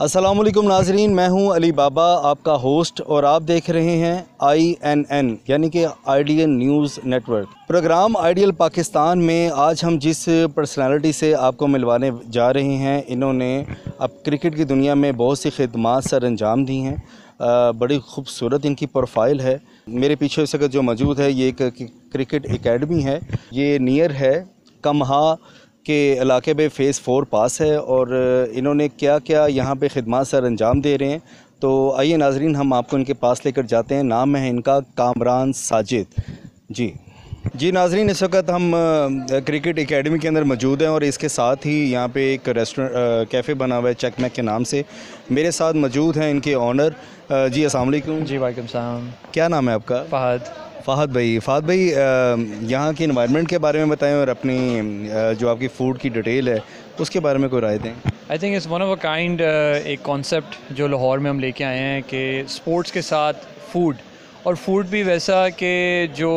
अस्सलामुअलैकुम नाजरीन, मैं हूं अली बाबा, आपका होस्ट, और आप देख रहे हैं INN यानी कि ideal news network. Program ideal Pakistan में आज हम जिस पर्सनालिटी से आपको मिलवाने जा रहे हैं, इन्होंने अब क्रिकेट की दुनिया में बहुत सी खिदमात सर अंजाम दी हैं। बड़ी खूबसूरत इनकी प्रोफाइल है। मेरे पीछे इस वक्त जो मौजूद है ये एक क्रिकेट एकेडमी है। ये नियर है कमहा के इलाके में फ़ेज़ 4 पास है, और इन्होंने क्या क्या यहाँ पे खिदमात सर अंजाम दे रहे हैं। तो आइए नाजरीन, हम आपको इनके पास लेकर जाते हैं। नाम है इनका कामरान साजिद जी नाजरीन, इस वक्त हम क्रिकेट एकेडमी के अंदर मौजूद हैं और इसके साथ ही यहाँ पे एक रेस्टोरेंट कैफ़े बना हुआ है चकमैक के नाम से। मेरे साथ मौजूद हैं इनके ऑनर। जी अस्सलाम वालेकुम। जी वालेकुम सलाम। क्या नाम है आपका? फ़हद भाई, यहाँ की इन्वायरमेंट के बारे में बताएं और अपनी जो आपकी फ़ूड की डिटेल है उसके बारे में कोई राय दें। I think it's one of a kind एक कॉन्सेप्ट जो लाहौर में हम लेके आए हैं कि स्पोर्ट्स के साथ फूड, और फूड भी वैसा कि जो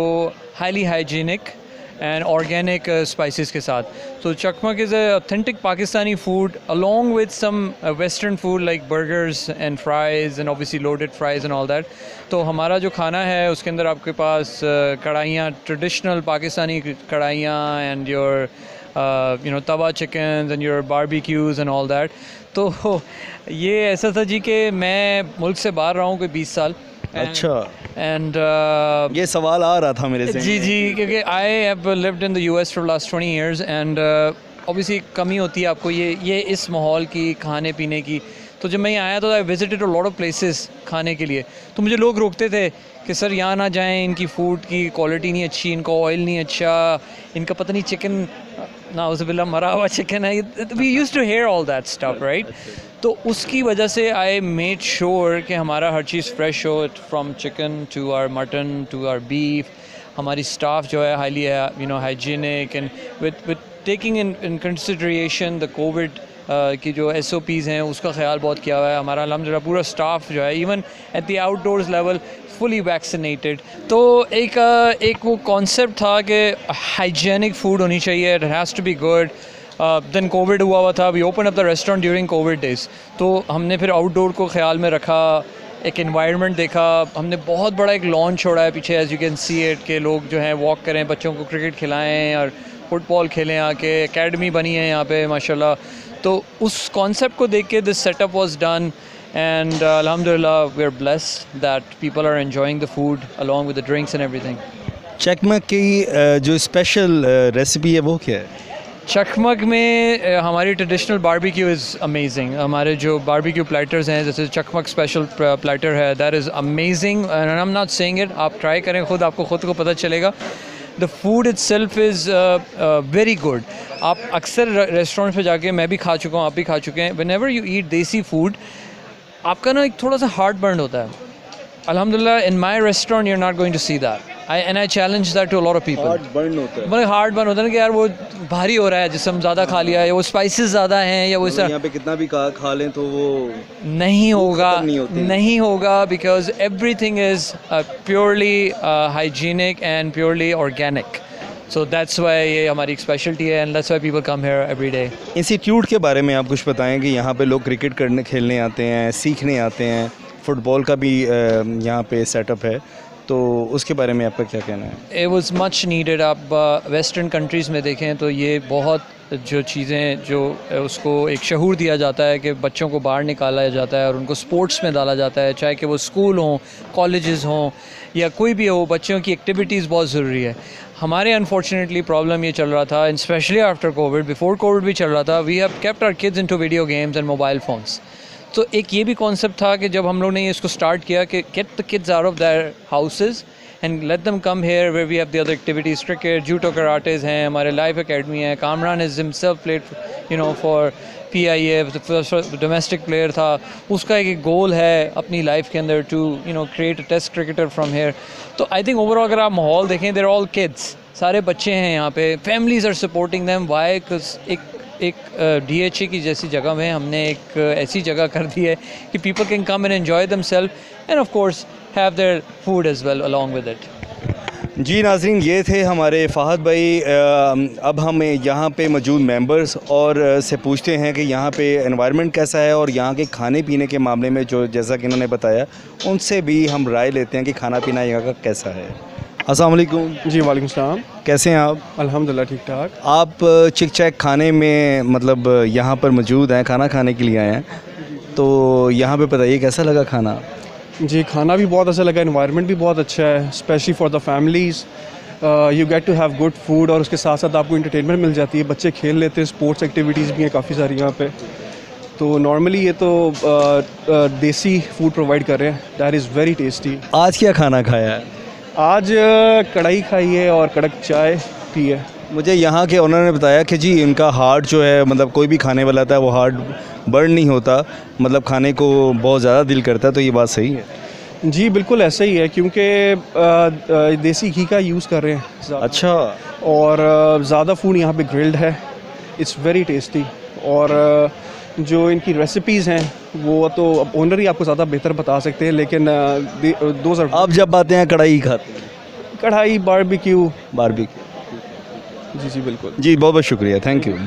highly hygienic and organic spices के साथ। तो Chakmak is a authentic Pakistani food along with some western food like burgers and fries and obviously loaded fries and all that. तो हमारा जो खाना है उसके अंदर आपके पास कढ़ाइयाँ, ट्रेडिशनल पाकिस्तानी कढ़ाइयाँ, and your tawa chicken and your barbecues and all that. तो ये ऐसा था जी कि मैं मुल्क से बाहर रहा हूँ कोई 20 साल। अच्छा। एंड ये सवाल आ रहा था मेरे से। जी, क्योंकि I have lived in the US for last 20 years and obviously कमी होती है आपको ये इस माहौल की, खाने पीने की। तो जब मैं यहाँ आया तो I visited a lot of places खाने के लिए। तो मुझे लोग रोकते थे कि सर यहाँ ना जाएं, इनकी फ़ूड की क्वालिटी नहीं अच्छी, इनका ऑयल नहीं अच्छा, इनका पता नहीं चिकन नाउज़ुबिल्लाह मरा हुआ चिकन है। We used to hear all that stuff, right. तो उसकी वजह से आई मेड श्योर कि हमारा हर चीज़ फ्रेश हो, from chicken to our mutton to our beef. हमारी स्टाफ जो है highly hygienic and with taking in consideration the covid की जो SOPs हैं उसका ख्याल बहुत किया हुआ है। हमारा अल्हम्दुलिल्लाह पूरा स्टाफ जो है even at the outdoors level fully vaccinated. तो एक वो कॉन्सेप्ट था कि हाइजीनिक फूड होनी चाहिए, it has to be good. Then covid हुआ था, we open up the restaurant during covid days. तो हमने फिर आउटडोर को ख्याल में रखा, एक एनवायरनमेंट देखा। हमने बहुत बड़ा एक लॉन छोड़ा है पीछे, as you can see it, के लोग जो हैं वॉक करें, बच्चों को क्रिकेट खिलाएं और फुटबॉल खेलें आके। एकेडमी बनी है यहाँ पे माशाल्लाह। तो उस कॉन्सेप्ट को देख के this setup was done and अल्हम्दुलिल्लाह we are blessed that people are enjoying the food along with the drinks and everything. Chakmak की जो स्पेशल रेसिपी है वो क्या है? चकमक में हमारी ट्रेडिशनल बारबेक्यू इज़ अमेजिंग। हमारे जो बारबेक्यू प्लेटर्स हैं, जैसे चकमक स्पेशल प्लेटर है, that is amazing and I am not saying it, आप ट्राई करें खुद, आपको खुद को पता चलेगा। The food itself is very good. आप अक्सर रेस्टोरेंट पे जाके, मैं भी खा चुका हूँ, आप भी खा चुके हैं, व्हेनेवर यू ईट देसी फूड आपका ना एक थोड़ा सा हार्ट बर्न होता है। अल्हम्दुलिल्लाह in my restaurant you are not going to see that. I challenge that to a lot of people. Heart burn होता है। मतलब हार्ट बर्न होता है ना कि यार वो भारी हो रहा है, जिसम ज़्यादा खा लिया है, या वो स्पाइसेस ज़्यादा हैं, या वो यहाँ पे कितना भी खा लें तो वो नहीं होगा because everything is purely hygienic and purely organic. So that's why ये हमारी एक स्पेशलिटी है and that's why people come here every day. Institute के बारे में आप कुछ बताएं कि यहाँ पे लोग क्रिकेट खेलने आते हैं, सीखने आते हैं, फुटबॉल का भी यहाँ पे सेटअप है, तो उसके बारे में आपका क्या कहना है? It was much needed। आप वेस्टर्न कंट्रीज़ में देखें तो ये बहुत जो चीज़ें जो उसको एक शहूर दिया जाता है कि बच्चों को बाहर निकाला जाता है और उनको स्पोर्ट्स में डाला जाता है, चाहे कि वो स्कूल हों, कॉलेजेस हों या कोई भी हो, बच्चों की एक्टिविटीज़ बहुत ज़रूरी है। हमारे अनफॉर्चुनेटली प्रॉब्लम ये चल रहा था, specially after covid, before covid भी चल रहा था, we have kept our kids into video games and mobile phones. तो एक ये भी कॉन्सेप्ट था कि जब हम लोग ने इसको स्टार्ट किया कि get the kids out of their houses and let them come here where we have the other activities, cricket, judo, karates हैं, हमारे लाइफ एकेडमी है। Kamran is himself played for PIA, domestic player था। उसका एक goal है अपनी life के अंदर to create a test cricketer from here. तो आई थिंक ओवरऑल अगर आप माहौल देखें, देयर ऑल किड्स, सारे बच्चे हैं यहाँ पे, families are supporting them. Why? Because एक DHA की जैसी जगह में हमने एक ऐसी जगह कर दी है कि people can come and enjoy themselves and of course have their food as well along with it. जी नाज़रीन, ये थे हमारे फ़हद भाई। अब हम यहाँ पे मौजूद मेंबर्स और से पूछते हैं कि यहाँ पे एनवायरनमेंट कैसा है और यहाँ के खाने पीने के मामले में जो जैसा कि इन्होंने बताया, उनसे भी हम राय लेते हैं कि खाना पीना यहाँ का कैसा है। अस्सलाम वालेकुम। जी वालेकुम सलाम। कैसे हैं आप? अल्हम्दुलिल्लाह ठीक ठाक। आप चिक चैक खाने में मतलब यहाँ पर मौजूद हैं, खाना खाने के लिए आए हैं, तो यहाँ पे बताइए कैसा लगा खाना? जी खाना भी बहुत अच्छा लगा, एनवायरनमेंट भी बहुत अच्छा है, specially for the families. You get to have good food और उसके साथ साथ आपको इंटरटेनमेंट मिल जाती है, बच्चे खेल लेते हैं, स्पोर्ट्स एक्टिविटीज़ भी हैं काफ़ी सारी यहाँ पे। तो नॉर्मली ये तो देसी फूड प्रोवाइड कर रहे हैं, दैट इज़ वेरी टेस्टी। आज क्या खाना खाया है? आज कढ़ाई खाई है और कड़क चाय पी है। मुझे यहाँ के ओनर ने बताया कि जी इनका हार्ट जो है, मतलब कोई भी खाने वाला था वो हार्ट बर्न नहीं होता, मतलब खाने को बहुत ज़्यादा दिल करता है, तो ये बात सही है? जी बिल्कुल ऐसा ही है, क्योंकि देसी घी का यूज़ कर रहे हैं। अच्छा। और ज़्यादा फूड यहाँ पे ग्रिल्ड है, इट्स वेरी टेस्टी। और जो इनकी रेसिपीज़ हैं वो तो अब ओनर ही आपको ज़्यादा बेहतर बता सकते हैं, लेकिन आप जब आते हैं कढ़ाई खाते हैं? कढ़ाई बारबेक्यू। बारबेक्यू। जी बिल्कुल। जी बहुत बहुत शुक्रिया, थैंक यू।